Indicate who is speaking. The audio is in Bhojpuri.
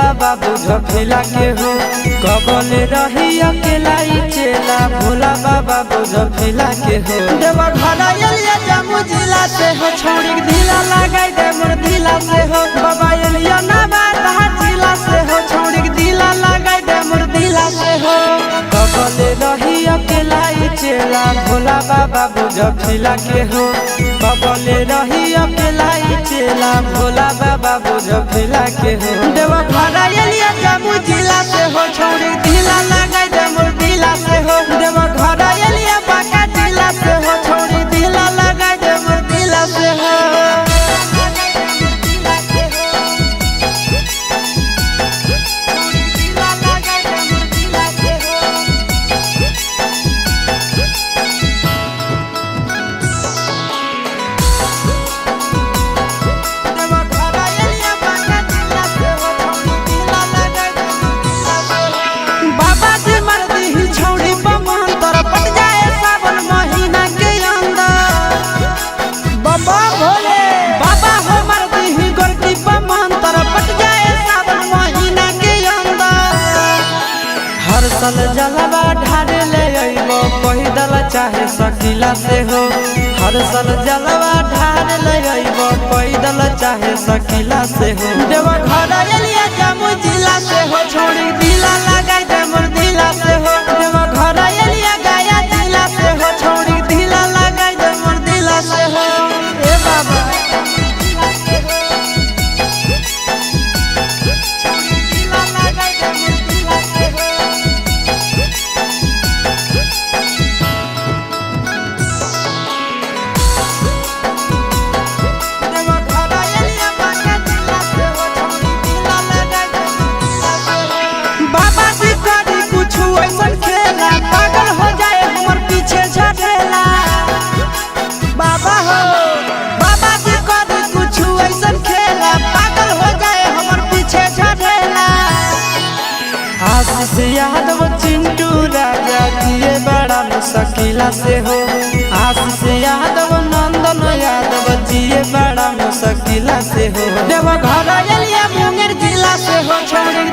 Speaker 1: बाबा बुझ फिला के हो कबले रही अकेला चेला भोला बाबा बुझ फिला के हो देवा घर एलिया जम्मू जिला से हो छोड़ी ढीला लगाई दे मोर ढीला से हो बाबा एलिया ना बात जिला से हो छोड़ी ढीला लगाई दे मोर ढीला से हो कबले रही अकेला चेला भोला बाबा बुझ फिला के हो कबले रही अकेला चेला भोला बाबा बुझ फिला के हो देवा घर एलिया जम्मू जिला से हो छोड़ी ढीला लगाई दे मोर ढीला से हो देवा घर एलिया बाका जिला से हो छोड़ी ढीला लगाई दे मोर ढीला से हो साल जलवा ढारे ले अइबो पैदल चाहे सकीला से हो हर साल जलवा ढारे ले अइबो पैदल चाहे सकीला से हो देवा घर एलिया जम्मू जिला से हो छोड़ी ढीला लगाई दे मोर ढीला से हो देवा घर एलिया गया जिला से हो छोड़ी ढीला लगाई दे मोर ढीला से हो ए बाबा आशीष यादव चिंटू राजा दिए बड़ा मुश्किला से हो आशीष यादव नंदन यादव जिए बड़ा मुश्किला से हो देवा घर एलिया मुंगेर जिला से हो छोड़ी